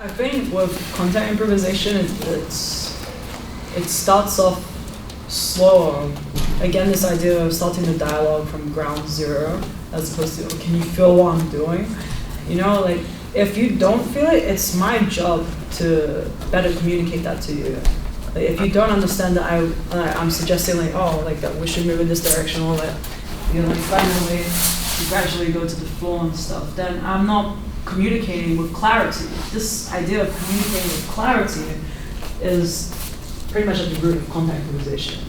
I think with contact improvisation, it starts off slower. Again, this idea of starting the dialogue from ground zero, as opposed to, can you feel what I'm doing? You know, like, if you don't feel it, it's my job to better communicate that to you. Like, if you don't understand that I'm suggesting like, oh, like that we should move in this direction, or that, you know, like find a way to gradually go to the floor and stuff, then I'm not communicating with clarity. This idea of communicating with clarity is pretty much at the root of contact improvisation.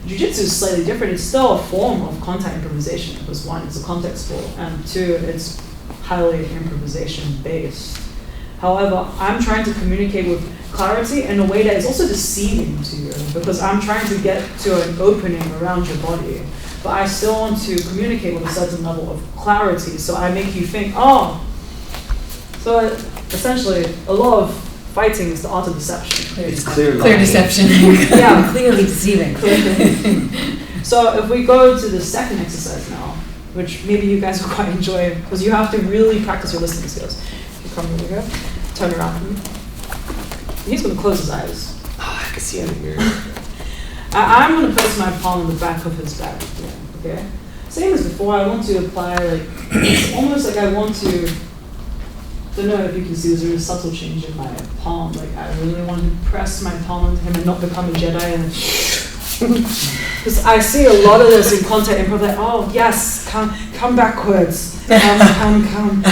Jiu-jitsu is slightly different. It's still a form of contact improvisation because one, it's a contact sport, and two, it's highly improvisation based. However, I'm trying to communicate with clarity in a way that is also deceiving to you because I'm trying to get to an opening around your body, but I still want to communicate with a certain level of clarity. So I make you think, oh, so essentially a lot of fighting is the art of deception. It's clear deception. Yeah, clearly deceiving. So if we go to the second exercise now, which maybe you guys will quite enjoy because you have to really practice your listening skills. You come over here, turn around for me. He's going to close his eyes. Oh, I can see him here. I'm going to place my palm on the back of his back. Yeah, okay? Same as before, I want to apply, like, it's almost like I want to, don't know if you can see, there's a subtle change in my palm. Like, I really want to press my palm onto him and not become a Jedi. Because I see a lot of this in contact improv, like, oh, yes, come backwards. Come.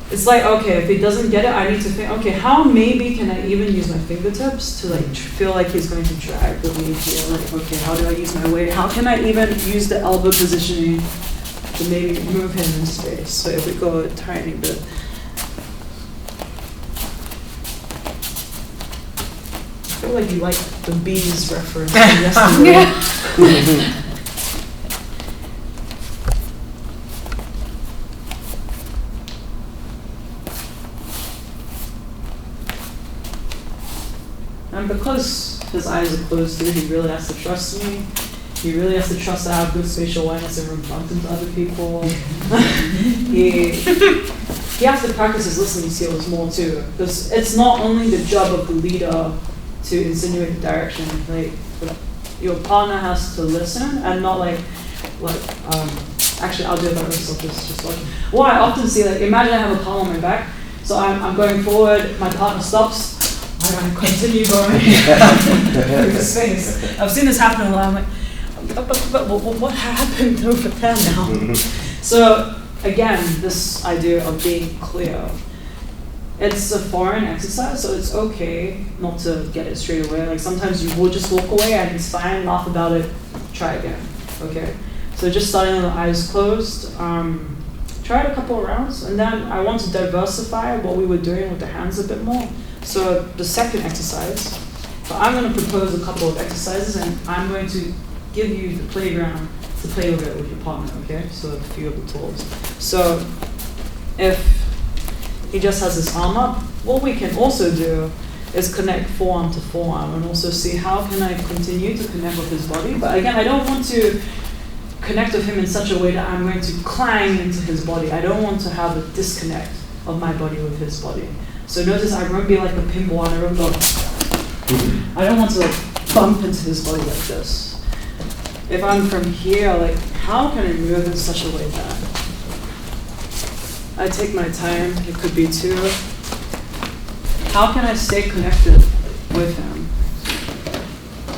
It's like, okay, if he doesn't get it, I need to think, okay, how maybe can I even use my fingertips to like feel like he's going to drag with me here? Like, okay, how do I use my weight? How can I even use the elbow positioning to maybe move him in space? So if we go a tiny bit. I feel like you like the bees reference from yesterday. And because his eyes are closed too, he really has to trust me. He really has to trust that I have good spatial awareness and room bumped into other people. he has to practice his listening skills more too. Because it's not only the job of the leader to insinuate the direction. Like, your partner has to listen and not actually I'll do it by myself, just like, what I often see, like, imagine I have a palm on my back, so I'm going forward, my partner stops, I continue going through the space. I've seen this happen a lot. I'm like, but what happened over there now? So again, this idea of being clear. It's a foreign exercise, so it's okay not to get it straight away. Like sometimes you will just walk away and it's fine, laugh about it, try again. Okay. So just starting with the eyes closed. Try it a couple of rounds, and then I want to diversify what we were doing with the hands a bit more. So the second exercise, so I'm going to propose a couple of exercises, and I'm going to give you the playground to play with it with your partner, okay? So a few of the tools. So if he just has his arm up, what we can also do is connect forearm to forearm and also see how can I continue to connect with his body. But again, I don't want to connect with him in such a way that I'm going to clang into his body. I don't want to have a disconnect of my body with his body. So notice I won't be like a pinball and I won't go. I don't want to like bump into his body like this. If I'm from here, like how can I move in such a way that I take my time, it could be two. How can I stay connected with him?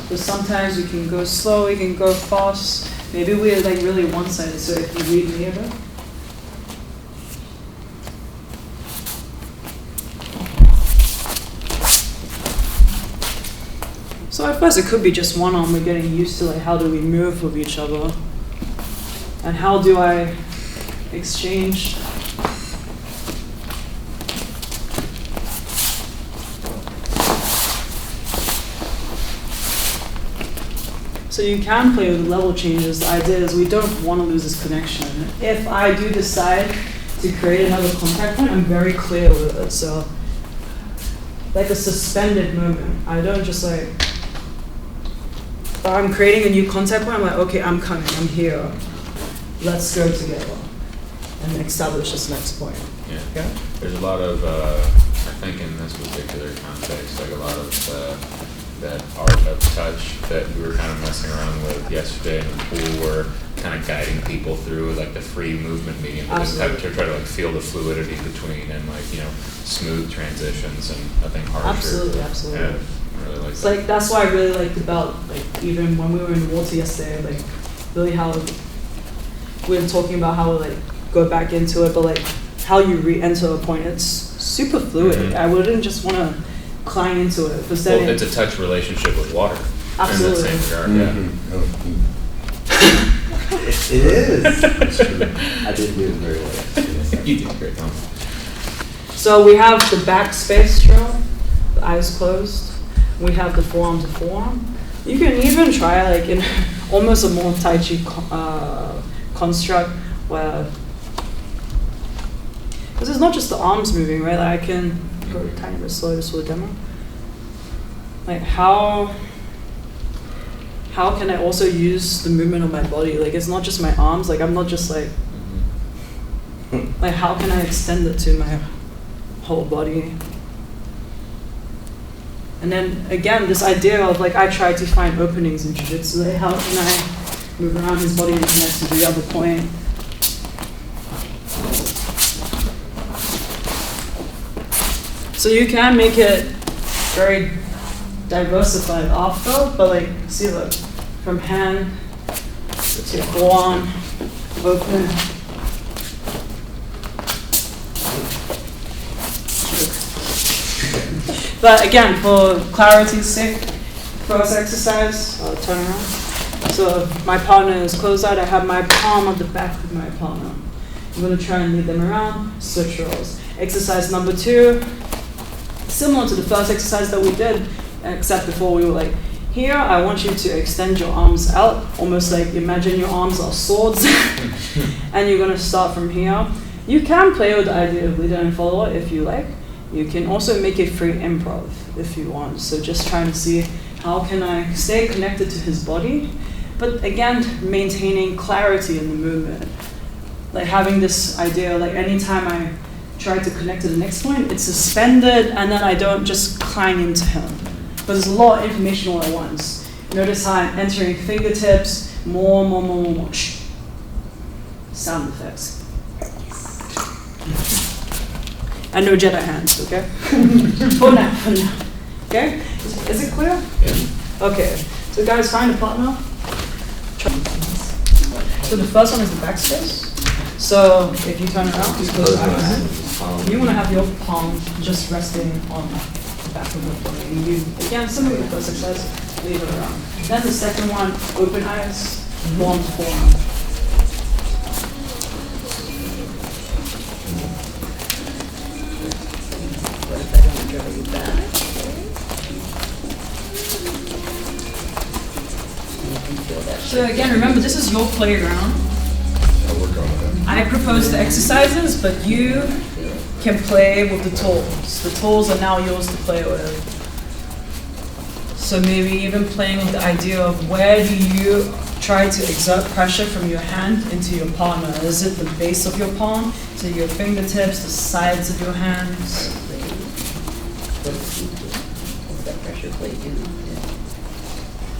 So sometimes we can go slow, we can go fast. Maybe we're like really one-sided, so if you read me a bit. So at first it could be just one arm, we're getting used to like how do we move with each other? And how do I exchange? So you can play with level changes. The idea is we don't want to lose this connection. If I do decide to create another contact point, I'm very clear with it. So like a suspended moment. I don't just like, if I'm creating a new contact point, I'm like, okay, I'm coming, I'm here. Let's go together and establish this next point. Yeah. Okay? there's a lot of, I think in this particular context, like a lot of that art of touch that we were kind of messing around with yesterday in the pool, were kind of guiding people through like the free movement medium, but then to try to like feel the fluidity between and like, you know, smooth transitions and nothing harsher. Absolutely. Yeah, I really like It's that. like, that's why I really like the belt. Like even when we were in the water yesterday, like really how we were talking about how we like go back into it, but like how you re-enter a point, it's super fluid. Mhm. I wouldn't just want to climb into it. Because then Well, it's a touch relationship with water. Absolutely. In the same regard, It is. It's true. I didn't do it very well. yeah. You did great, Tom. So we have the back space drill, the eyes closed. We have the forearm to forearm. You can even try like in almost a more Tai Chi construct where, because it's not just the arms moving, right? Like I can go a tiny bit slow just for the demo. Like how can I also use the movement of my body? Like it's not just my arms. Like I'm not just like how can I extend it to my whole body? And then again, this idea of like I try to find openings in jiu-jitsu. Like how can I move around his body and connect to the other point? So you can make it very diversified after, but like see, look, from hand to forearm, open. But again, for clarity's sake, first exercise, I'll turn around. So my partner is closed out. I have my palm on the back of my partner. I'm going to try and lead them around, switch roles. Exercise number 2, similar to the first exercise that we did, except before we were like, here, I want you to extend your arms out, almost like imagine your arms are swords, and you're going to start from here. You can play with the idea of leader and follower if you like. You can also make it free improv if you want. So just trying to see how can I stay connected to his body, but again, maintaining clarity in the movement. Like having this idea, like anytime I try to connect to the next point, it's suspended and then I don't just climb into him. But there's a lot of information all at once. Notice how I'm entering fingertips, more. Sound effects. And no Jedi hands, okay? For now. Okay? Is it clear? Yeah. Okay. So guys, find a partner. So the first one is the back space. So if you turn around, you close your eyes. You want to have your palm just resting on the back of your body. And you, again, similar to the first exercise, leave it around. Then the second one, open eyes, forearm to forearm. So again, remember, this is your playground. I propose the exercises, but you can play with the tools. The tools are now yours to play with. So maybe even playing with the idea of where do you try to exert pressure from your hand into your partner? Is it the base of your palm, to your fingertips, the sides of your hands?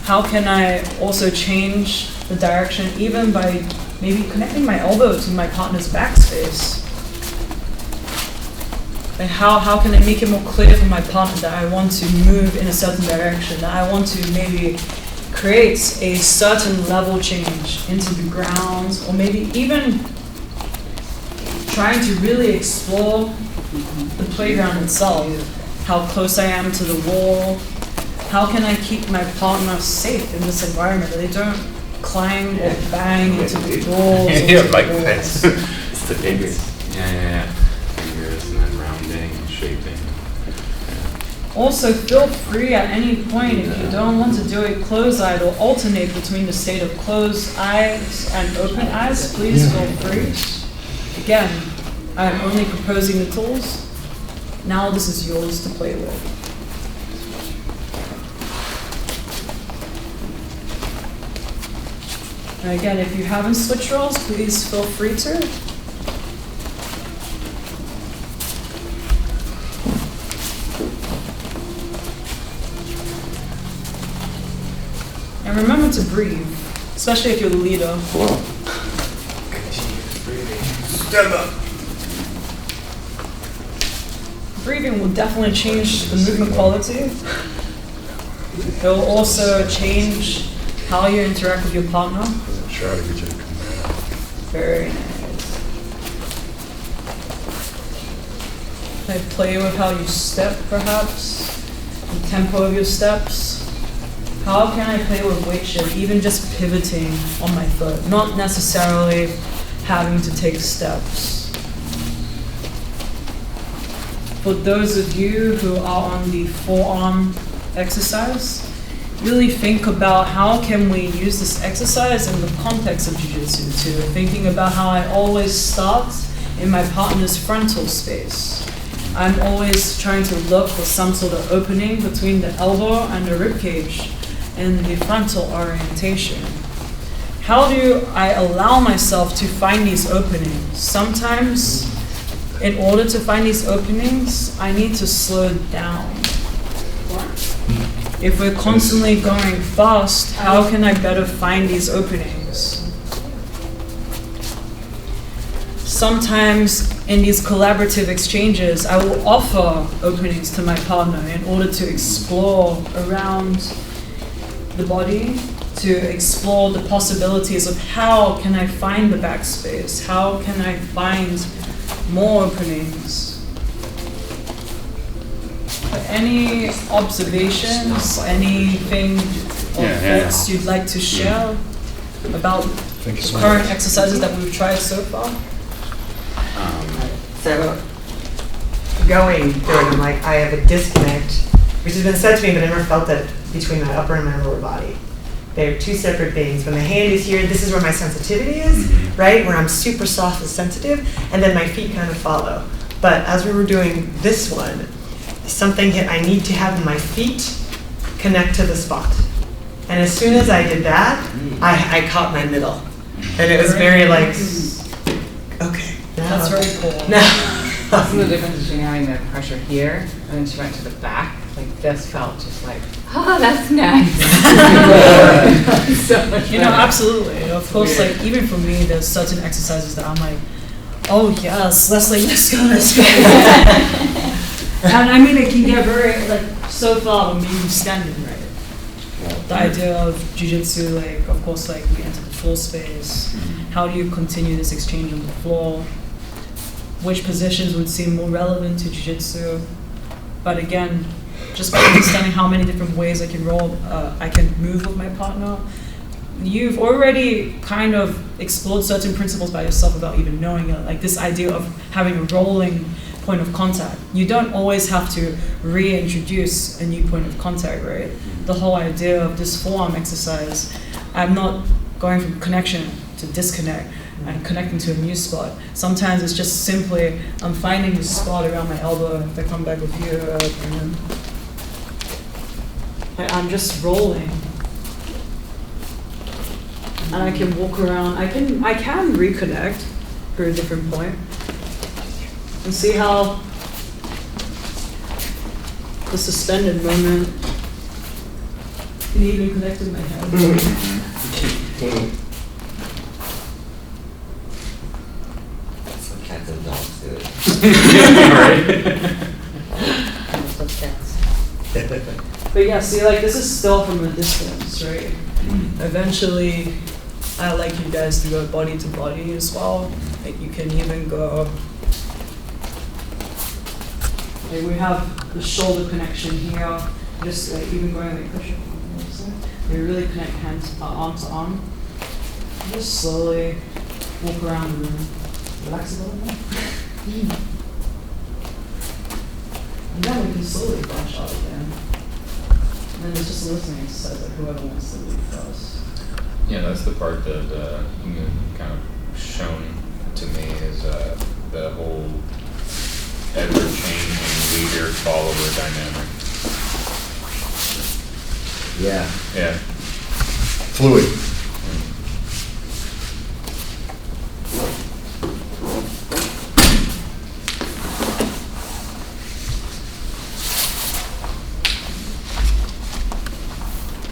How can I also change the direction even by maybe connecting my elbow to my partner's backspace? Like how can I make it more clear for my partner that I want to move in a certain direction, that I want to maybe create a certain level change into the ground, or maybe even trying to really explore the playground itself, how close I am to the wall. How can I keep my partner safe in this environment, that they don't climb or bang into the doors? Yeah, like this. It's the fingers. Yeah. Fingers and then rounding and shaping. Also, feel free at any point, if you don't want to do it closed-eyed or alternate between the state of closed eyes and open eyes, please feel free. Again, I'm only proposing the tools. Now this is yours to play with. And again, if you haven't switched roles, please feel free to. And remember to breathe, especially if you're the leader. Stand up. Breathing will definitely change the movement quality. It will also change how you interact with your partner. Try to get you to come back. Very nice. Like play with how you step, perhaps, the tempo of your steps. How can I play with weight shift, even just pivoting on my foot, not necessarily having to take steps. For those of you who are on the forearm exercise, really think about how can we use this exercise in the context of jiu-jitsu too. Thinking about how I always start in my partner's frontal space. I'm always trying to look for some sort of opening between the elbow and the rib cage in the frontal orientation. How do I allow myself to find these openings? Sometimes, in order to find these openings, I need to slow down. If we're constantly going fast, how can I better find these openings? Sometimes in these collaborative exchanges, I will offer openings to my partner in order to explore around the body, to explore the possibilities of how can I find the backspace, how can I find more openings. Any observations, anything or thoughts you'd like to share about the current exercises that we've tried so far? So going through it, I'm like, I have a disconnect, which has been said to me, but I never felt it between my upper and my lower body. They're two separate things. When the hand is here, this is where my sensitivity is, right? Where I'm super soft and sensitive, and then my feet kind of follow. But as we were doing this one, something hit, I need to have my feet connect to the spot. And as soon as I did that, I caught my middle. And it was very like, okay. That's very cool. What's the difference between having the pressure here and then she went to the back? Like this felt just like, oh, that's nice. So much You know, better. absolutely. Of course, like even for me, there's certain exercises that I'm like, oh yes, let's go. And I mean, it can get very like so far when you're standing, right? The idea of jiu-jitsu, like of course, like we enter the floor space. How do you continue this exchange on the floor? Which positions would seem more relevant to jiu-jitsu? But again, just by understanding how many different ways I can roll, I can move with my partner. You've already kind of explored certain principles by yourself without even knowing it. Like this idea of having a rolling point of contact. You don't always have to reintroduce a new point of contact, right? The whole idea of this forearm exercise, I'm not going from connection to disconnect and connecting to a new spot. Sometimes it's just simply, I'm finding the spot around my elbow, if I come back with you, and then I'm just rolling. And I can walk around, I can reconnect for a different point. And see how the suspended moment can even connect with my head. That's what cats and dogs do. But yeah, see, like this is still from a distance, right? Eventually, I like you guys to go body to body as well. Like you can even go. Like we have the shoulder connection here, just like even going like push up. We really connect hands arm to arm. Just slowly walk around the room. Relax a little bit. And then we can slowly branch out again. And then it's just a listening exercise, like whoever wants to lead first. Yeah, that's the part that you kind of shown to me is the whole ever-changing leader-follower dynamic. Yeah. Yeah. Fluid.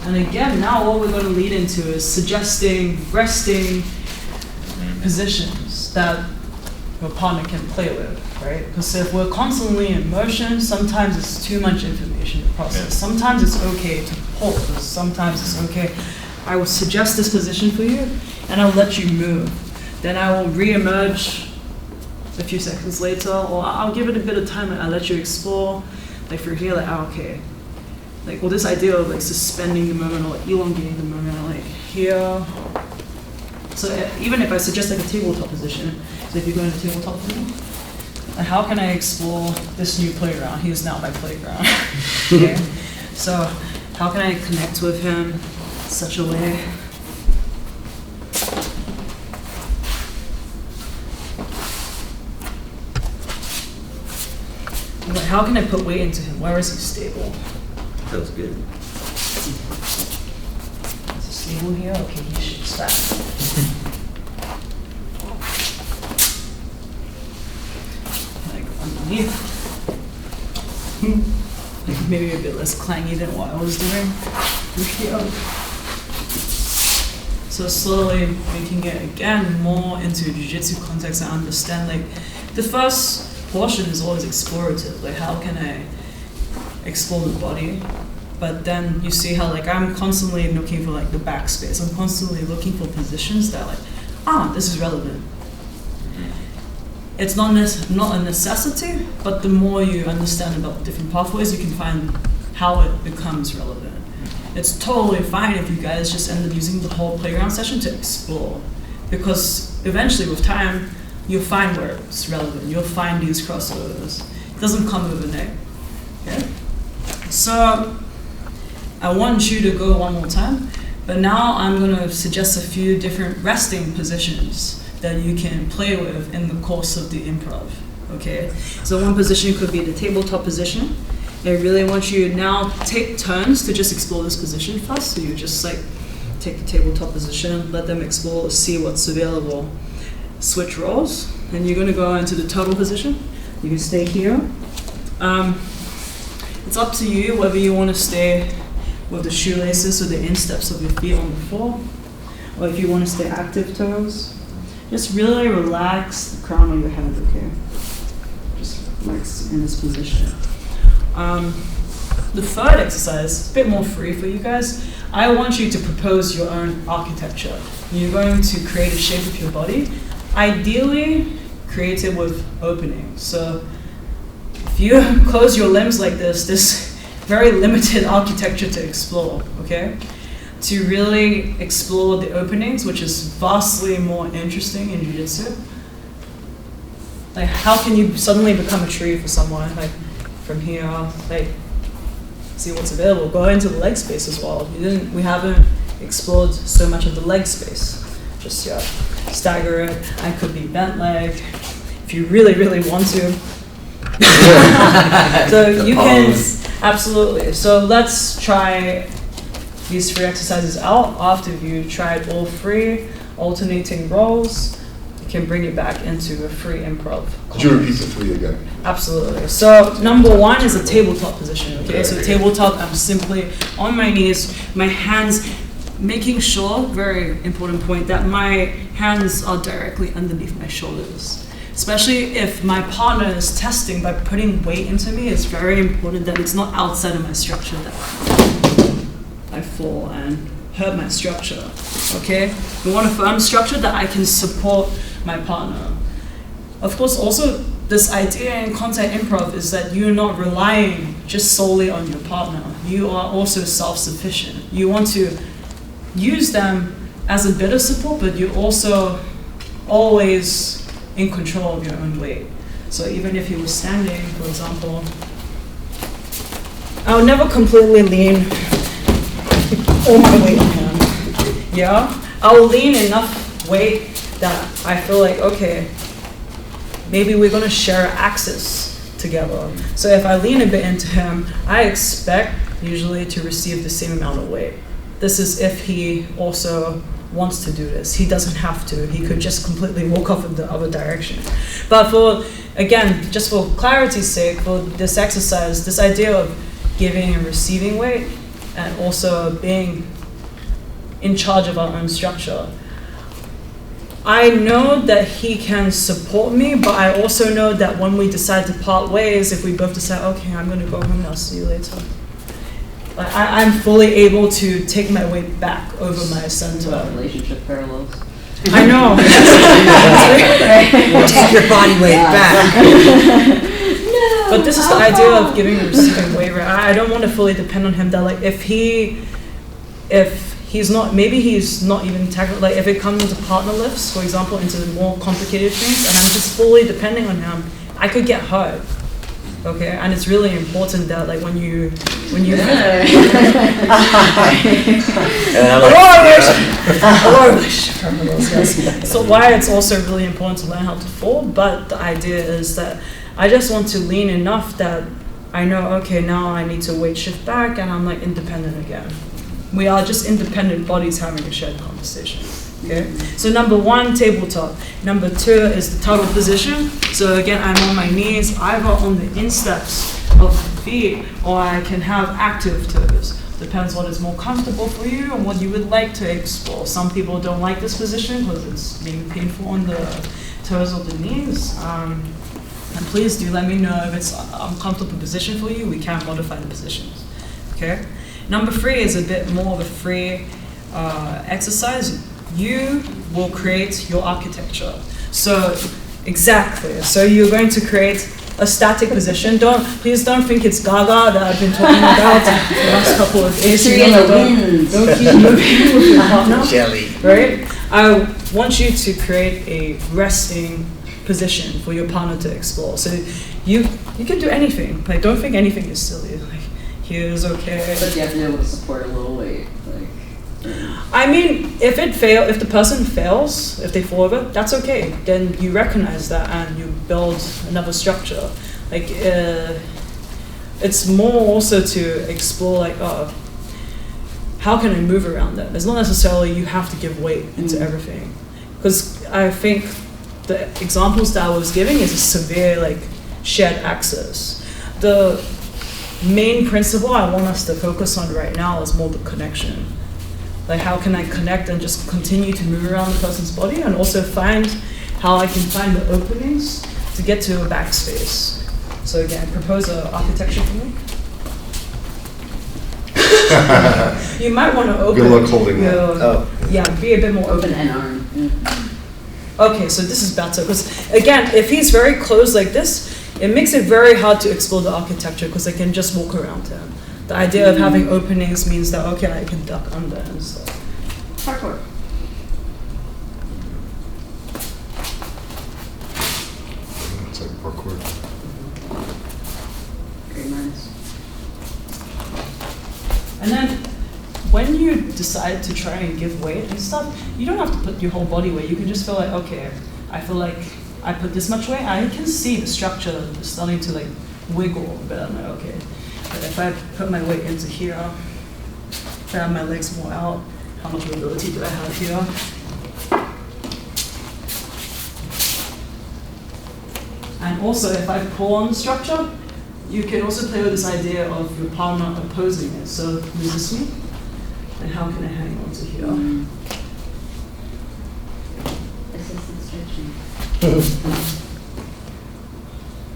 And again, now what we're going to lead into is suggesting resting positions that your partner can play with, right? Because if we're constantly in motion, sometimes it's too much information to process. Yeah. Sometimes it's okay to pause. Sometimes it's okay. I will suggest this position for you, and I'll let you move. Then I will re-emerge a few seconds later, or I'll give it a bit of time and I'll let you explore. Like for here, like, okay. Like, well, this idea of like suspending the moment or like elongating the moment, like here. So even if I suggest like a tabletop position, so if you go into tabletop position, like how can I explore this new playground? He is now my playground. Okay. So how can I connect with him in such a way? Like, how can I put weight into him? Where is he stable? Feels good. Is he stable here? Okay, he shifts back. Like underneath. Like maybe a bit less clangy than what I was doing. Here. So slowly making it again more into jiu-jitsu context and understand like the first portion is always explorative, like how can I explore the body, but then you see how like I'm constantly looking for like the backspace, I'm constantly looking for positions that like, this is relevant. It's not a necessity, but the more you understand about different pathways, you can find how it becomes relevant. It's totally fine if you guys just end up using the whole playground session to explore, because eventually with time, you'll find where it's relevant. You'll find these crossovers. It doesn't come overnight. Okay? So I want you to go one more time, but now I'm going to suggest a few different resting positions that you can play with in the course of the improv. Okay? So one position could be the tabletop position. I really want you to now take turns to just explore this position first. So you just like take the tabletop position, let them explore, see what's available. Switch roles, and you're going to go into the turtle position. You can stay here. It's up to you whether you want to stay with the shoelaces or the insteps of your feet on the floor, or if you want to stay active toes. Just really relax the crown of your head, okay? Just relax in this position. The third exercise, a bit more free for you guys. I want you to propose your own architecture. You're going to create a shape of your body. Ideally, create it with openings. So if you close your limbs like this, there's very limited architecture to explore, okay? To really explore the openings, which is vastly more interesting in jiu-jitsu. Like, how can you suddenly become a tree for someone? Like, from here, like, see what's available. Go into the leg space as well. We haven't explored so much of the leg space just yet. Stagger it. I could be bent leg if you really, really want to. So you can, absolutely. So let's try these 3 exercises out. After you tried all 3 alternating roles, you can bring it back into a free improv. Could you repeat the 3 again? Absolutely. So number 1 is a tabletop position. Okay, so tabletop, I'm simply on my knees, my hands, making sure, very important point, that my hands are directly underneath my shoulders. Especially if my partner is testing by putting weight into me, it's very important that it's not outside of my structure that I fall and hurt my structure. Okay? We want a firm structure that I can support my partner. Of course, also, this idea in contact improv is that you're not relying just solely on your partner. You are also self-sufficient. You want to use them as a bit of support, but you're also always in control of your own weight. So even if you were standing, for example, I would never completely lean all my weight on him. Yeah? I will lean enough weight that I feel like, okay, maybe we're going to share axis together. So if I lean a bit into him, I expect usually to receive the same amount of weight. This is if he also wants to do this. He doesn't have to. He could just completely walk off in the other direction. But for, again, just for clarity's sake, for this exercise, this idea of giving and receiving weight, and also being in charge of our own structure. I know that he can support me, but I also know that when we decide to part ways, if we both decide, okay, I'm going to go home, I'll see you later. Like, I'm fully able to take my weight back over my center. Relationship parallels. I know. Take your body weight back. But this is the idea of giving and receiving weight, right? I don't want to fully depend on him. That like if he's not, maybe he's not even tackling, like if it comes into partner lifts, for example, into more complicated things, and I'm just fully depending on him, I could get hurt. Okay, and it's really important that like when you So why it's also really important to learn how to fall, but the idea is that I just want to lean enough that I know, okay, now I need to weight shift back and I'm like independent again. We are just independent bodies having a shared conversation. Okay. So number one, tabletop. Number two is the toggle position. So again, I'm on my knees, either on the insteps of my feet, or I can have active toes. Depends what is more comfortable for you and what you would like to explore. Some people don't like this position because it's maybe painful on the toes or the knees. And please do let me know if it's an uncomfortable position for you. We can modify the positions. Okay. Number three is a bit more of a free exercise. You will create your architecture. So exactly. So you're going to create a static position. Please don't think it's Gaga that I've been talking about the last couple of days. Don't keep moving with your partner. Jelly. Right? I want you to create a resting position for your partner to explore. So you can do anything. Like don't think anything is silly. Like here's okay. But you have to be able to support a little weight. I mean, if the person fails, if they fall over, that's okay. Then you recognize that and you build another structure. Like, it's more also to explore, like, how can I move around that? It's not necessarily you have to give weight into everything. Because I think the examples that I was giving is a severe, like, shared access. The main principle I want us to focus on right now is more the connection. Like how can I connect and just continue to move around the person's body and also find how I can find the openings to get to a backspace. So again, propose an architecture for me. You might want to open. Good luck holding that. Yeah, be a bit more Open open. and arm. Okay, so this is better because again, if he's very close like this, it makes it very hard to explore the architecture because I can just walk around him. The idea of having openings means that, okay, I can duck under and stuff. Parkour. It's like parkour. Great minds. And then when you decide to try and give weight and stuff, you don't have to put your whole body weight. You can just feel like, okay, I feel like I put this much weight. I can see the structure starting to like wiggle a bit. I'm like, okay. But if I put my weight into here, if I have my legs more out, how much mobility do I have here? And also, if I pull on the structure, you can also play with this idea of your partner opposing it. So resist me, and how can I hang on to here? Assistant stretching.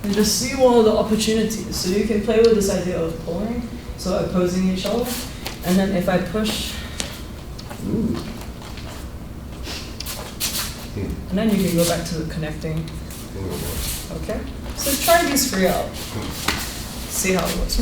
And just see all of the opportunities. So you can play with this idea of pulling, so opposing each other. And then if I push, and then you can go back to the connecting. Okay? So try these three out. See how it works.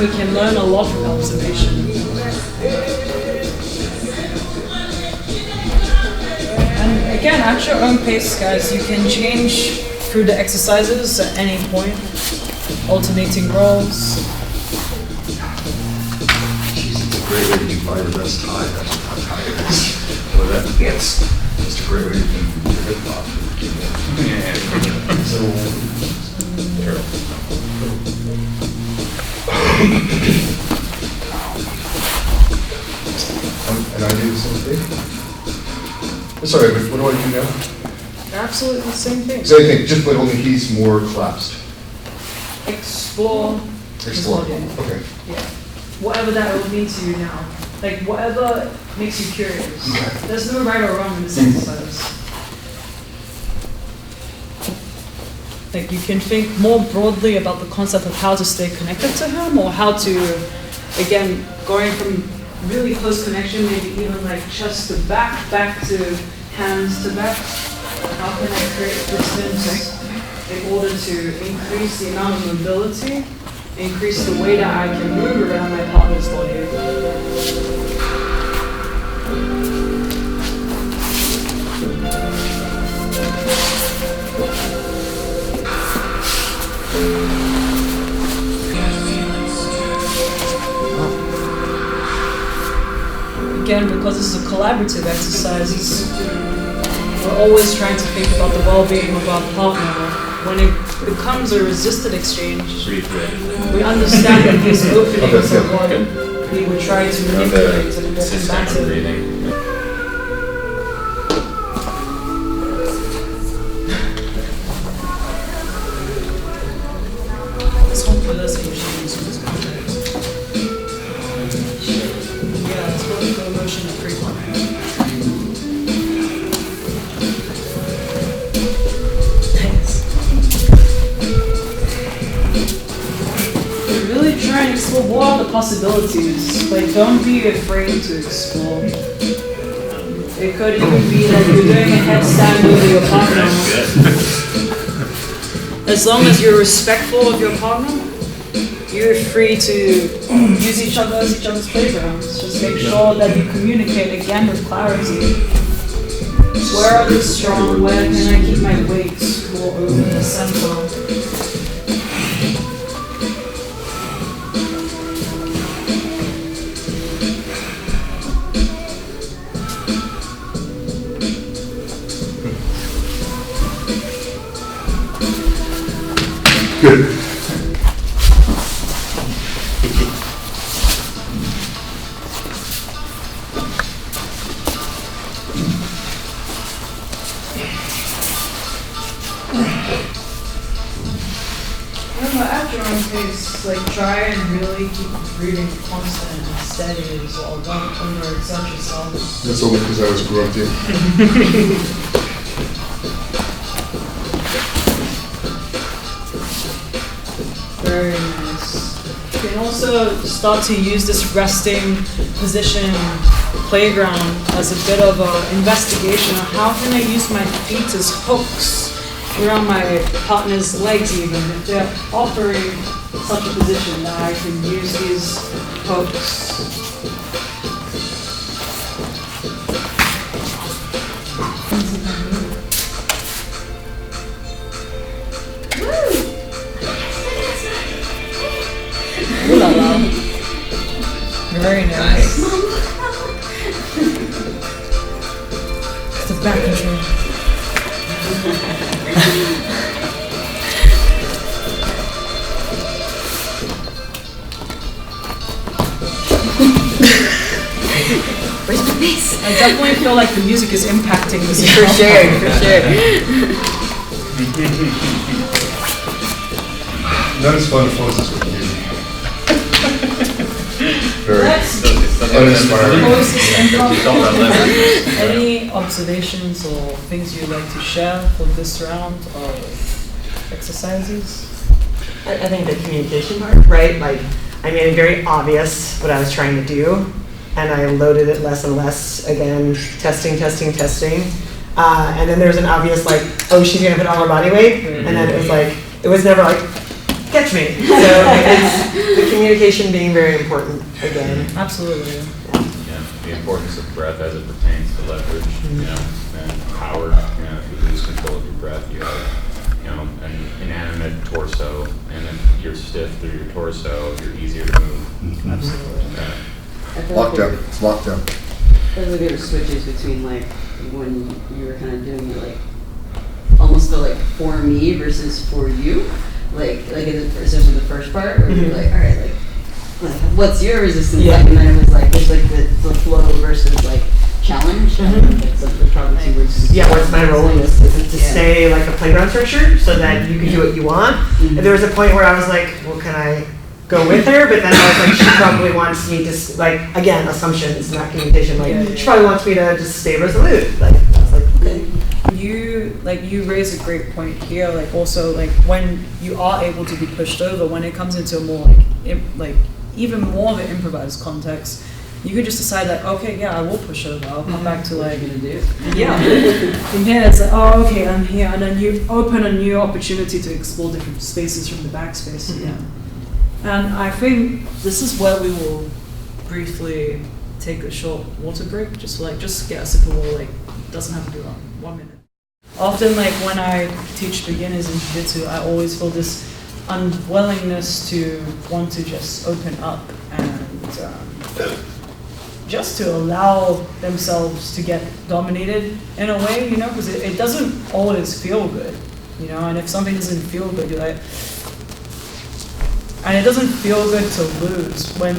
we can learn a lot from observation. And again, at your own pace, guys, you can change through the exercises at any point, alternating roles. It's a great way to find the best tie. That's how tie it is. Well, that's just a great way to do your hip hop. So, and I do the same thing. Sorry, but what do I do now? Absolutely the same thing. Same thing, just but only he's more collapsed. Explore. Explore. Yeah. Okay. Yeah. Whatever that will mean to you now. Like whatever makes you curious. Okay. There's no right or wrong in this exercise. Like you can think more broadly about the concept of how to stay connected to him, or how to, again, going from really close connection, maybe even like chest to back, back to hands to back. How can I create distance in order to increase the amount of mobility, increase the way that I can move around my partner's body? Again, because this is a collaborative exercise, we're always trying to think about the well-being of our partner. When it becomes a resisted exchange, we understand that these openings are what we would try to manipulate and more combative. This one for this machine is just contact. Yeah, let's go for emotion and free one. Really try and explore what are the possibilities. Like, don't be afraid to explore. It could even be that you're doing a headstand over your partner. As long as you're respectful of your partner, you're free to use each other as each other's playgrounds. Just make sure that you communicate again with clarity. Where are they strong? Where can I keep my weight more over the center? Good. Remember, at your own pace, like try and really keep breathing constant and steady, so don't overexert yourself. That's only because I was grunting. Very nice. You can also start to use this resting position playground as a bit of an investigation of how can I use my feet as hooks around my partner's legs, even if they're offering such a position that I can use these hooks. Ooh la la. Very nice. It's the back control. Where's my face? I definitely feel like the music is impacting this. For sure, for sure. Not as fun as poses with you. Very Let's uninspiring. pose this improv. Any observations or things you'd like to share for this round of exercises? I think the communication part, right? Like, I made it very obvious what I was trying to do, and I loaded it less and less. Again, testing. And then there was an obvious, like, oh, she's gonna put all her body weight, and then it was never like, catch me. So it's the communication being very important again. Absolutely. Yeah, the importance of breath as it pertains to leverage, you know, and power. You know, if you lose control of your breath, you have, you know, an inanimate torso, and if you're stiff through your torso, you're easier to move. Absolutely. I feel Locked like up, it's locked up. there were switches between like when you were kind of doing it like almost the like for me versus for you, like especially the first part where you're like, all right, like what's your resistance like, and then it was like there's like the flow versus like challenge. I don't know if that's like, probably two words. Yeah, what's my role in this? Is it to stay like a playground structure so that you can do what you want? And there was a point where I was like, well, can I go with her? But then I was like, she probably wants me to, like, again, assumptions, not communication. Like, she probably wants me to just stay resolute. Like, I was like, okay. You raise a great point here. Like also like when you are able to be pushed over, when it comes into a more like even more of an improvised context, you could just decide like, okay, yeah, I will push over. I'll come back to like, What are you gonna do? yeah. From here, it's like, oh, okay, I'm here, and then you open a new opportunity to explore different spaces from the backspace again. And I think this is where we will briefly take a short water break, just get a sip of water. Like, it doesn't have to be long, 1 minute. Often, like when I teach beginners in jiu-jitsu, I always feel this unwillingness to want to just open up and just to allow themselves to get dominated in a way, you know, because it doesn't always feel good, you know, and if something doesn't feel good, you're like, and it doesn't feel good to lose when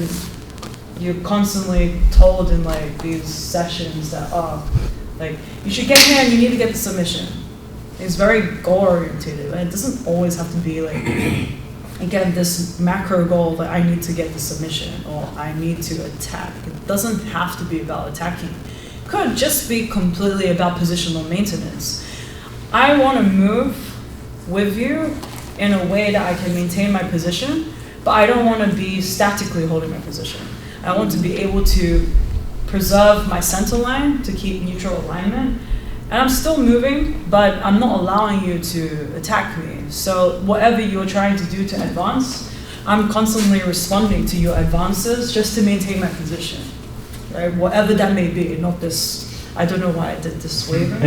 you're constantly told in like these sessions that, oh, like, you should get here and you need to get the submission. It's very goal oriented, and it doesn't always have to be like, again, this macro goal that I need to get the submission or I need to attack. It doesn't have to be about attacking. It could just be completely about positional maintenance. I want to move with you in a way that I can maintain my position, but I don't want to be statically holding my position. I want to be able to preserve my center line to keep neutral alignment. And I'm still moving, but I'm not allowing you to attack me. So whatever you're trying to do to advance, I'm constantly responding to your advances just to maintain my position, right? Whatever that may be, not this, I don't know why I did this waving.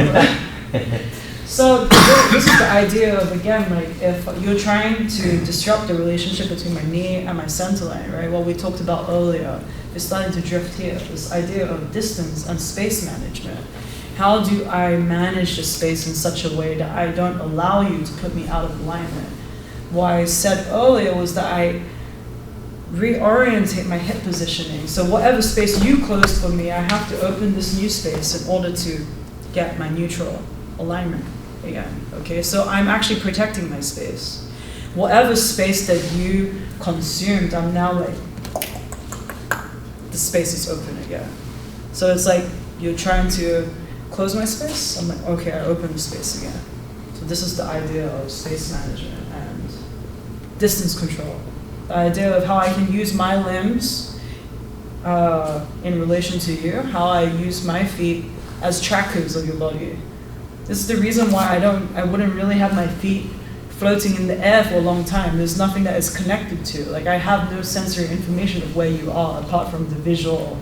So this is the idea of, again, like if you're trying to disrupt the relationship between my knee and my center line, right? What we talked about earlier, it's starting to drift here, this idea of distance and space management. How do I manage the space in such a way that I don't allow you to put me out of alignment? What I said earlier was that I reorientate my hip positioning. So whatever space you closed for me, I have to open this new space in order to get my neutral alignment again, okay? So I'm actually protecting my space. Whatever space that you consumed, I'm now like, the space is open again. So it's like, you're trying to close my space, I'm like, okay, I open the space again. So this is the idea of space management and distance control. The idea of how I can use my limbs in relation to you, how I use my feet as trackers of your body. This is the reason why I wouldn't really have my feet floating in the air for a long time. There's nothing that is connected to. Like, I have no sensory information of where you are apart from the visual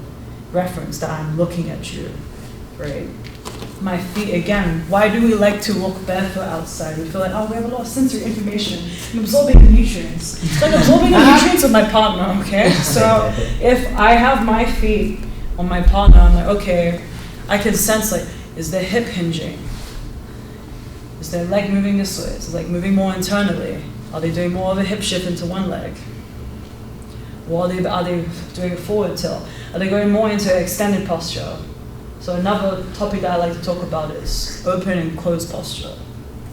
reference that I'm looking at you, right? My feet, again, why do we like to walk barefoot outside? We feel like, oh, we have a lot of sensory information. I'm absorbing the nutrients. It's like absorbing the nutrients of my partner, okay? So if I have my feet on my partner, I'm like, okay, I can sense, like, is their hip hinging? Is their leg moving this way? Is the leg moving more internally? Are they doing more of a hip shift into one leg? Or are they doing a forward tilt? Are they going more into extended posture? So another topic that I like to talk about is open and closed posture.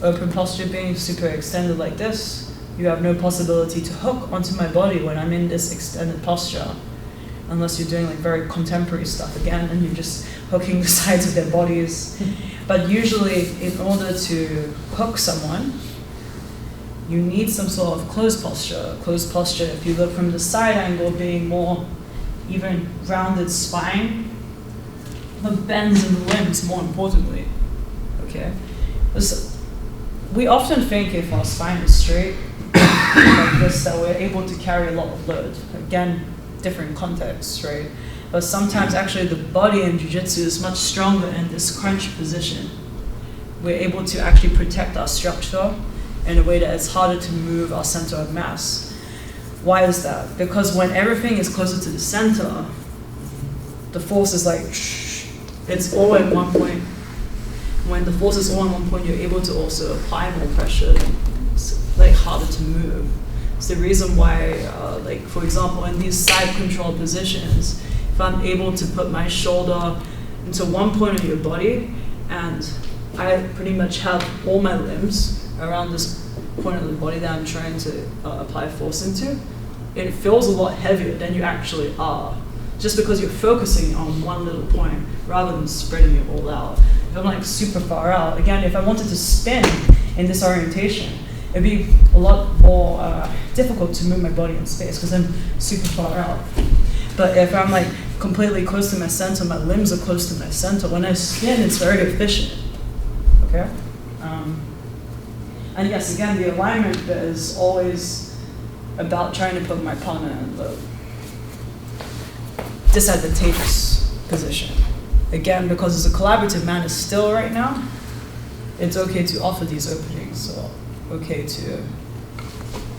Open posture being super extended like this. You have no possibility to hook onto my body when I'm in this extended posture, unless you're doing like very contemporary stuff again, and you're just hooking the sides of their bodies. But usually, in order to hook someone, you need some sort of closed posture. Closed posture, if you look from the side angle, being more even rounded spine, the bends in the limbs, more importantly, okay? We often think if our spine is straight, like this that we're able to carry a lot of load. Again, different contexts, right? But sometimes actually the body in jiu-jitsu is much stronger in this crunch position. We're able to actually protect our structure in a way that it's harder to move our center of mass. Why is that? Because when everything is closer to the center, the force is like, it's all at one point. When the force is all at one point, you're able to also apply more pressure. It's like harder to move. It's the reason why, like for example, in these side control positions, if I'm able to put my shoulder into one point of your body, and I pretty much have all my limbs around this point of the body that I'm trying to apply force into, it feels a lot heavier than you actually are. Just because you're focusing on one little point rather than spreading it all out. If I'm like super far out, again, if I wanted to spin in this orientation, it'd be a lot more difficult to move my body in space because I'm super far out. But if I'm like completely close to my center, my limbs are close to my center, when I spin, it's very efficient. Okay? And yes, again, the alignment is always about trying to put my partner in the disadvantageous position. Again, because it's a collaborative manner still right now, it's okay to offer these openings, so okay to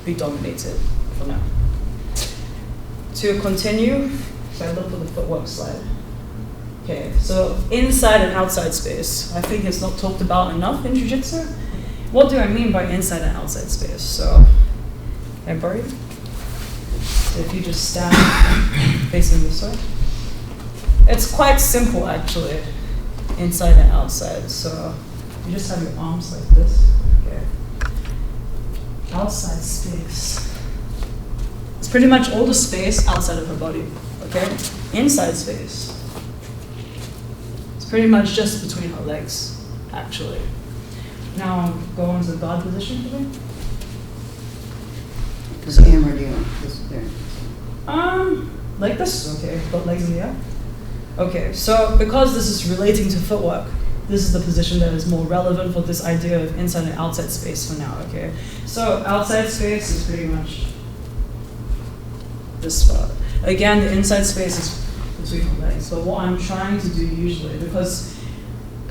be dominated for now. To continue, so I look for the footwork slide. Okay, so inside and outside space, I think it's not talked about enough in jiu-jitsu. What do I mean by inside and outside space? So, can I borrow you? So if you just stand facing this way. It's quite simple actually, inside and outside. So you just have your arms like this. Okay. Outside space. It's pretty much all the space outside of her body. Okay? Inside space. It's pretty much just between her legs, actually. Now go into the guard position for me. This camera deal. This there. Like this? Okay, both legs in the air. Okay, so because this is relating to footwork, this is the position that is more relevant for this idea of inside and outside space for now, okay? So outside space is pretty much this spot. Again, the inside space is between her legs, but what I'm trying to do usually, because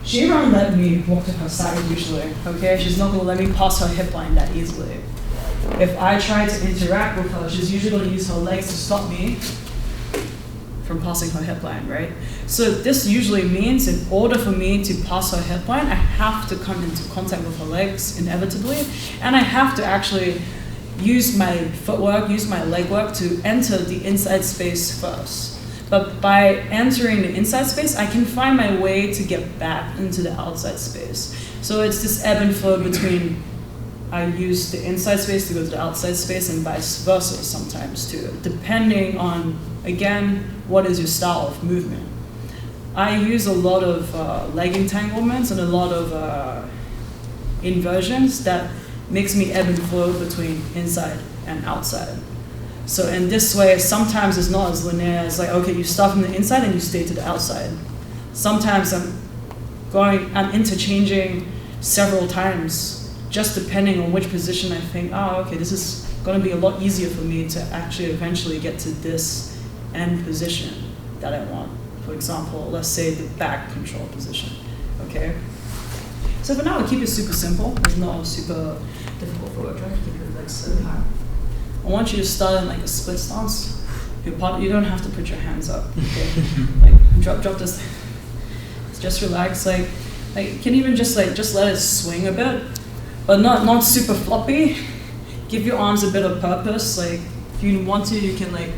she won't let me walk to her side usually, okay? She's not gonna let me pass her hip line that easily. If I try to interact with her, she's usually gonna use her legs to stop me from passing her hip line, right? So this usually means in order for me to pass her hip line, I have to come into contact with her legs inevitably, and I have to actually use my footwork, use my leg work to enter the inside space first. But by entering the inside space, I can find my way to get back into the outside space. So it's this ebb and flow between I use the inside space to go to the outside space and vice versa sometimes too, depending on, again, what is your style of movement. I use a lot of leg entanglements and a lot of inversions that makes me ebb and flow between inside and outside. So in this way, sometimes it's not as linear as like, okay, you start from the inside and you stay to the outside. Sometimes I'm interchanging several times, just depending on which position I think, oh, okay, this is gonna be a lot easier for me to actually eventually get to this end position that I want. For example, let's say the back control position, okay? So for now, we keep it super simple. It's not super difficult for work, right? Keep your legs so high. I want you to start in like a split stance. You don't have to put your hands up, okay? Like drop this. Just relax, like you can even just let it swing a bit, but not super floppy. Give your arms a bit of purpose. Like if you want to, you can like.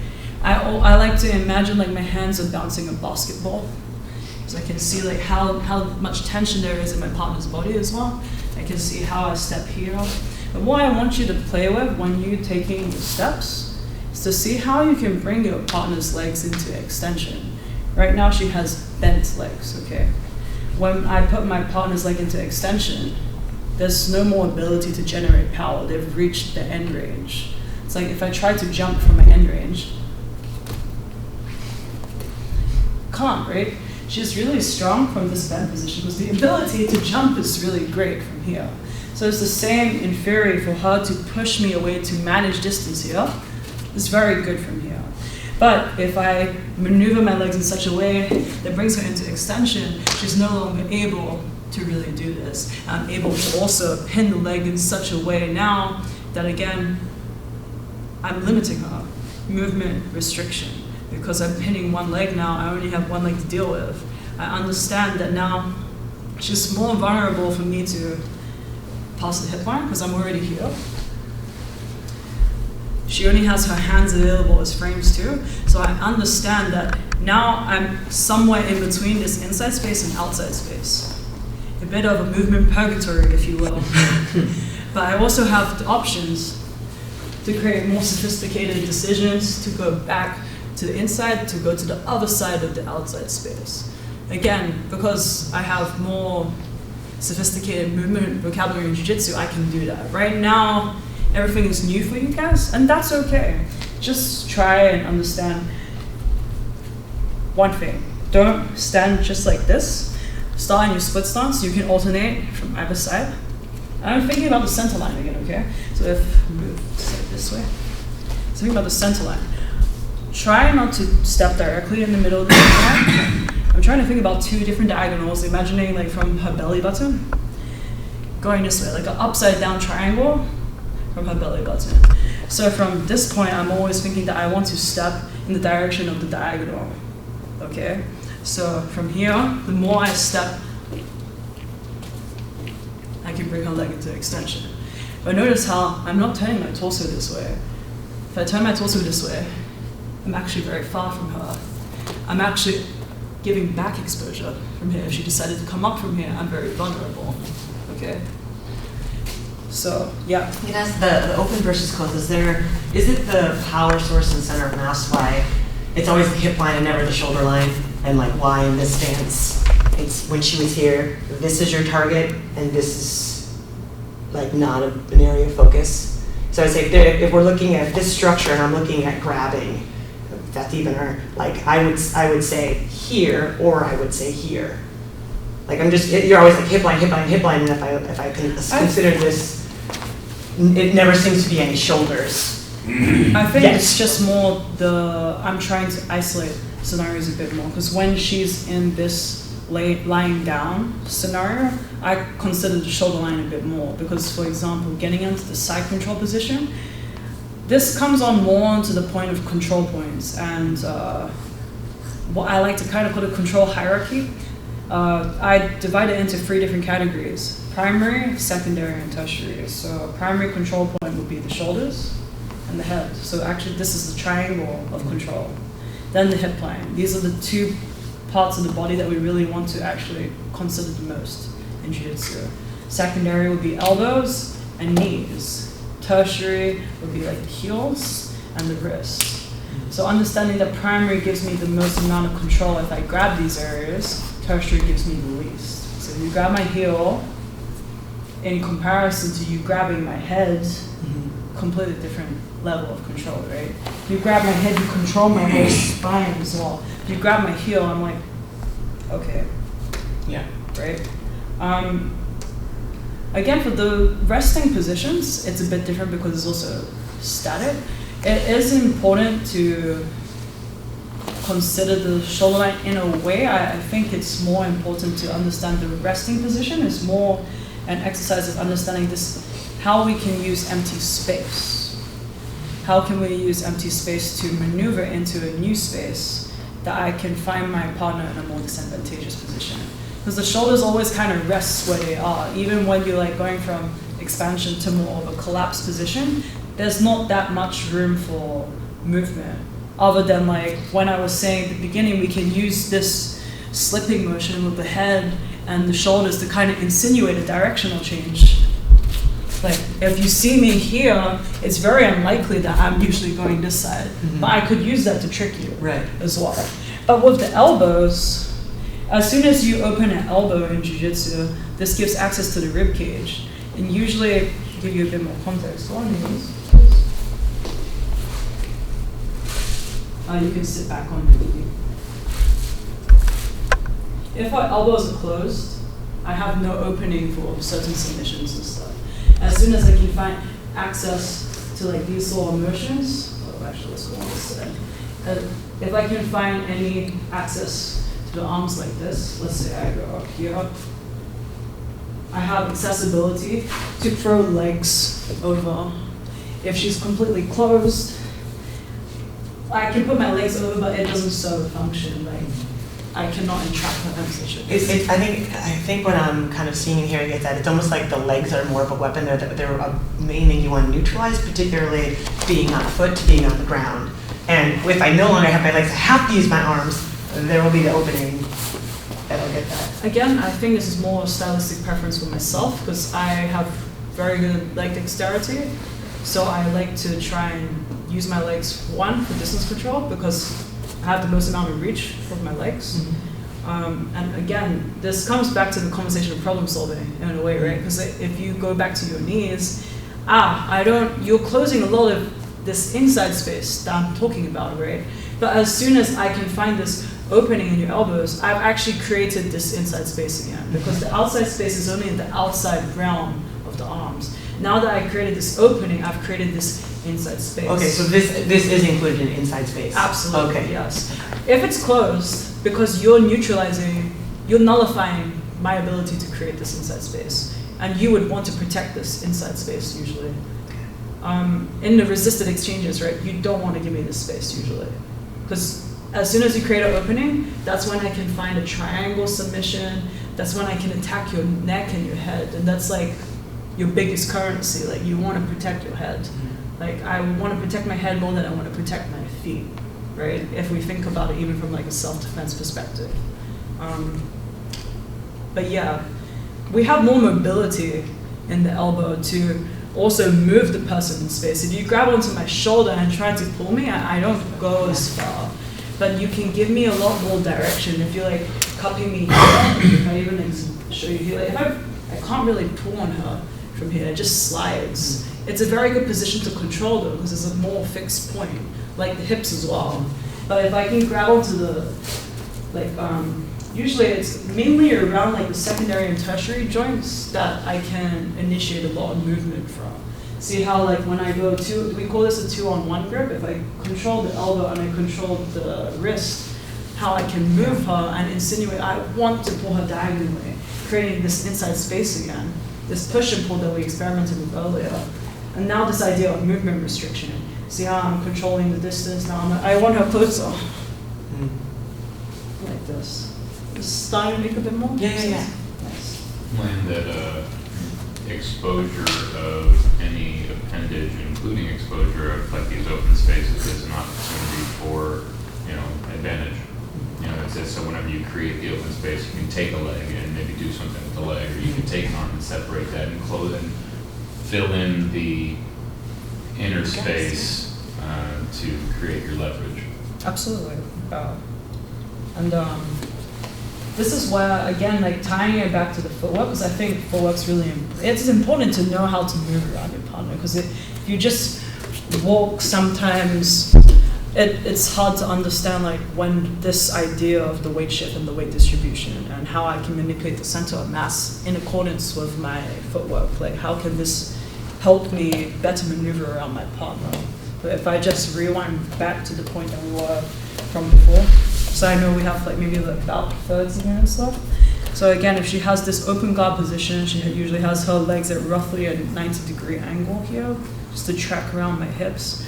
I like to imagine like my hands are bouncing a basketball, so I can see like how much tension there is in my partner's body as well. I can see how I step here. But what I want you to play with when you're taking the steps is to see how you can bring your partner's legs into extension. Right now she has bent legs, okay? When I put my partner's leg into extension, there's no more ability to generate power. They've reached the end range. It's like if I try to jump from my end range, can't, right? She's really strong from this bent position because the ability to jump is really great from here. So it's the same in theory for her to push me away to manage distance here. It's very good from here. But if I maneuver my legs in such a way that brings her into extension, she's no longer able to really do this. I'm able to also pin the leg in such a way now that, again, I'm limiting her. Movement restriction. Because I'm pinning one leg now, I only have one leg to deal with. I understand that now she's more vulnerable for me to pass the hip line because I'm already here. She only has her hands available as frames too. So I understand that now I'm somewhere in between this inside space and outside space. A bit of a movement purgatory, if you will. But I also have the options to create more sophisticated decisions, to go back to the inside, to go to the other side of the outside space. Again, because I have more sophisticated movement vocabulary in jiu-jitsu, I can do that. Right now, everything is new for you guys, and that's okay. Just try and understand one thing. Don't stand just like this. Start in your split stance. You can alternate from either side. I'm thinking about the center line again, okay? So if we move this way, so think about the center line. Try not to step directly in the middle of the center line. I'm trying to think about two different diagonals, imagining like from her belly button, going this way, like an upside down triangle from her belly button. So from this point, I'm always thinking that I want to step in the direction of the diagonal, okay? So from here, the more I step, I can bring her leg into extension. But notice how I'm not turning my torso this way. If I turn my torso this way, I'm actually very far from her. I'm actually giving back exposure from here. If she decided to come up from here, I'm very vulnerable, okay? So, yeah. You know, the open versus closed, is it the power source and center of mass why it's always the hip line and never the shoulder line? And like why in this stance, it's when she was here, this is your target and this is like not an area of focus. So I'd say if we're looking at this structure and I'm looking at grabbing, that's even her, like I would say here or I would say here. Like you're always like hip line, hip line, hip line, and if I consider this, it never seems to be any shoulders. I think Yes. it's just more I'm trying to isolate scenarios a bit more, because when she's in this lying down scenario, I consider the shoulder line a bit more, because for example, getting into the side control position, this comes on more to the point of control points, and what I like to kind of call a control hierarchy. I divide it into 3 different categories: primary, secondary, and tertiary. So primary control point would be the shoulders and the head. So actually this is the triangle of control. Then the hip line. These are the 2 parts of the body that we really want to actually consider the most in jiu-jitsu. Secondary would be elbows and knees. Tertiary would be like the heels and the wrists. So understanding that primary gives me the most amount of control if I grab these areas, tertiary gives me the least. So if you grab my heel, in comparison to you grabbing my head, completely different level of control, right? If you grab my head, you control my whole spine as well. If you grab my heel, I'm like, okay, Yeah. right? Again, for the resting positions, it's a bit different because it's also static. It is important to consider the shoulder line in a way. I think it's more important to understand the resting position. It's more an exercise of understanding this, how we can use empty space. How can we use empty space to maneuver into a new space that I can find my partner in a more disadvantageous position? Because the shoulders always kind of rest where they are. Even when you're like going from expansion to more of a collapsed position, there's not that much room for movement. Other than like when I was saying at the beginning, we can use this slipping motion with the head and the shoulders to kind of insinuate a directional change. Like if you see me here, it's very unlikely that I'm usually going this side, but I could use that to trick you as well. But with the elbows, as soon as you open an elbow in jiu-jitsu, this gives access to the rib cage. And usually, to give you a bit more context, on these, you can sit back on your knee. If our elbows are closed, I have no opening for certain submissions and stuff. As soon as I can find access to like these sort of motions, actually let's go on this side. If I can find any access to the arms like this, let's say I go up here, I have accessibility to throw legs over. If she's completely closed, I can put my legs over, but it doesn't serve a function. Like I cannot entrap her position. I think what I'm kind of seeing and hearing is that it's almost like the legs are more of a weapon. They're a main thing you want to neutralize, particularly being on foot to being on the ground. And if I no longer have my legs, I have to use my arms. There will be the opening that'll get that. Again, I think this is more a stylistic preference for myself because I have very good leg dexterity. So I like to try and use my legs, one, for distance control because I have the most amount of reach with my legs. Mm-hmm. And again, this comes back to the conversation of problem solving in a way, right? Because if you go back to your knees, you're closing a lot of this inside space that I'm talking about, right? But as soon as I can find this opening in your elbows, I've actually created this inside space again because the outside space is only in the outside realm of the arms. Now that I created this opening, I've created this inside space. Okay, so this is included in inside space. Absolutely, okay. Yes. If it's closed, because you're nullifying my ability to create this inside space. And you would want to protect this inside space usually. In the resisted exchanges, right, you don't want to give me this space usually. Because as soon as you create an opening, that's when I can find a triangle submission, that's when I can attack your neck and your head, and that's like your biggest currency, like you want to protect your head. Like I want to protect my head more than I want to protect my feet, right? If we think about it even from like a self-defense perspective. But yeah, we have more mobility in the elbow to also move the person in space. If you grab onto my shoulder and try to pull me, I don't go as far. But you can give me a lot more direction. If you're like cupping me here, if I even show you here, like I can't really pull on her from here, it just slides. It's a very good position to control though, because it's a more fixed point, like the hips as well. But if I can grab onto the, usually it's mainly around like the secondary and tertiary joints that I can initiate a lot of movement from. See how like when I go we call this a 2-on-1 grip. If I control the elbow and I control the wrist, how I can move her and insinuate, I want to pull her diagonally, creating this inside space again, this push and pull that we experimented with earlier. And now this idea of movement restriction. See how I'm controlling the distance now? I want her closer. Like this. Is starting to make a bit more? Yeah. Nice. When that exposure of any appendage, including exposure of like these open spaces, is an opportunity for, advantage. It's just so whenever you create the open space, you can take a leg and maybe do something with the leg, or you can take an arm and separate that and close and fill in the inner space to create your leverage. Absolutely. And this is why, again, like tying it back to the footwork, because I think footwork's it's important to know how to move around your partner, because if you just walk sometimes, it's hard to understand like when this idea of the weight shift and the weight distribution and how I can manipulate the center of mass in accordance with my footwork. Like how can this help me better maneuver around my partner? But if I just rewind back to the point that we were from before, so I know we have like maybe like about 30 minutes left. So again, if she has this open guard position, she usually has her legs at roughly a 90-degree angle here, just to track around my hips.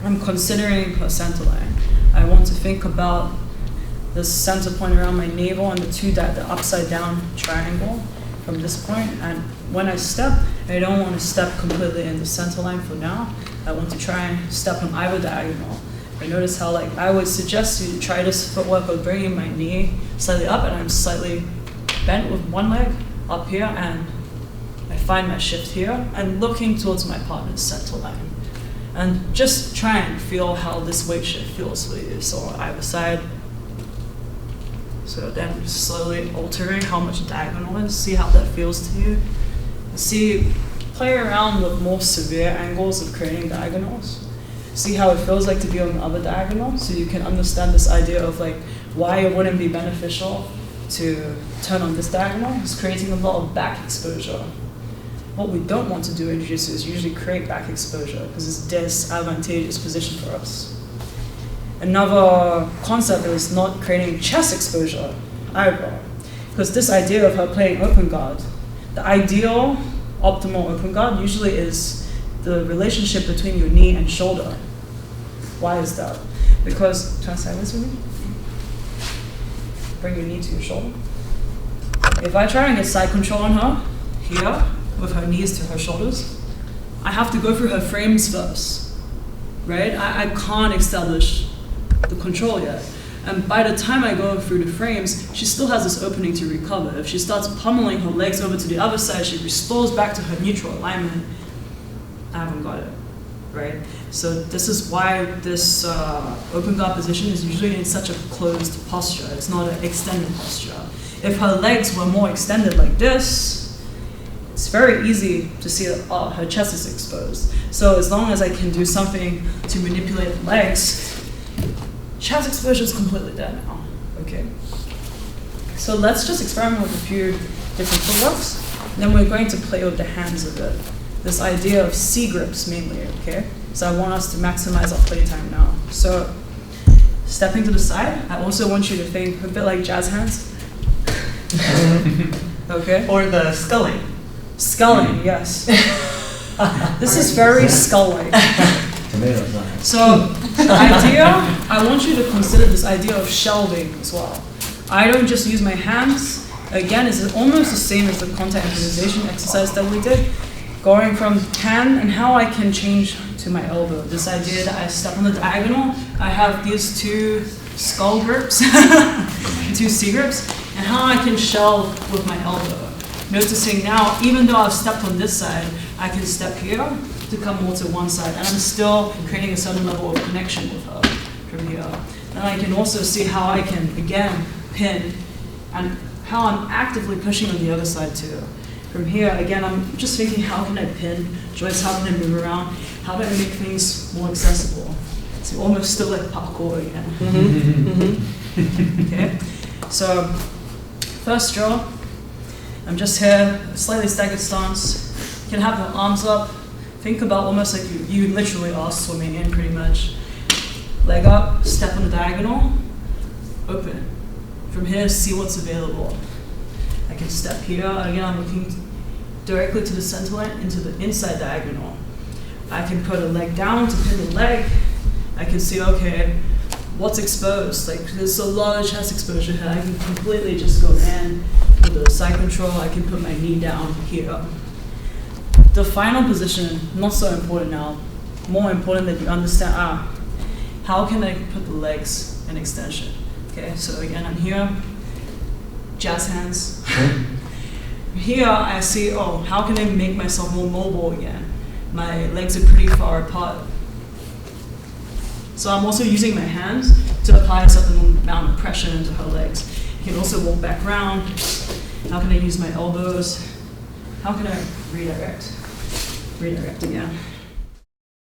I'm considering her center line. I want to think about the center point around my navel and the upside down triangle from this point. And when I step, I don't want to step completely in the center line for now. I want to try and step on either diagonal. I notice how like I would suggest you try this footwork of bringing my knee slightly up and I'm slightly bent with one leg up here, and I find my shift here and looking towards my partner's center line. And just try and feel how this weight shift feels for you. So on either side. So then slowly altering how much diagonal is. See how that feels to you. Play around with more severe angles of creating diagonals. See how it feels like to be on the other diagonal, so you can understand this idea of like why it wouldn't be beneficial to turn on this diagonal. It's creating a lot of back exposure. what we don't want to do in jiu-jitsu is usually create back exposure because it's disadvantageous position for us. Another concept is not creating chest exposure either, because this idea of her playing open guard, the ideal optimal open guard usually is the relationship between your knee and shoulder. Why is that? Because, turn sideways with me. Bring your knee to your shoulder. If I try and get side control on her, here, with her knees to her shoulders, I have to go through her frames first, right? I can't establish the control yet. And by the time I go through the frames, she still has this opening to recover. If she starts pummeling her legs over to the other side, she restores back to her neutral alignment. I haven't got it, right? So this is why this open guard position is usually in such a closed posture. It's not an extended posture. If her legs were more extended like this, it's very easy to see that, oh, her chest is exposed. So as long as I can do something to manipulate the legs, chest exposure is completely dead now, okay? So let's just experiment with a few different footworks. Then we're going to play with the hands a bit. This idea of C grips mainly, okay? So I want us to maximize our playtime now. So stepping to the side, I also want you to think a bit like jazz hands. Okay? Or the sculling. Sculling, yes. This is very skull-like. Tomatoes on it. So the idea, I want you to consider this idea of shelving as well. I don't just use my hands. Again, it's almost the same as the contact improvisation exercise that we did. Going from hand and how I can change to my elbow. This idea that I step on the diagonal, I have these two skull grips, two C grips, and how I can shelve with my elbow. Noticing now, even though I've stepped on this side, I can step here to come more to one side, and I'm still creating a certain level of connection with her from here. And I can also see how I can, again, pin, and how I'm actively pushing on the other side too. From here, again, I'm just thinking, how can I pin joints, how can I move around, how do I make things more accessible? So almost still like parkour again. Okay, so first drill, I'm just here, slightly staggered stance. You can have your arms up. Think about almost like you literally are swimming in pretty much. Leg up, step on the diagonal, open. From here, see what's available. I can step here, again I'm looking directly to the center line into the inside diagonal. I can put a leg down to pin the leg. I can see, okay, what's exposed? Like there's a lot of chest exposure here. I can completely just go in with the side control. I can put my knee down here. The final position, not so important now. More important that you understand, how can I put the legs in extension? Okay, so again, I'm here, jazz hands. Here I see, oh, how can I make myself more mobile again? My legs are pretty far apart. So I'm also using my hands to apply a certain amount of pressure into her legs. You can also walk back around. How can I use my elbows? How can I redirect? Redirect again.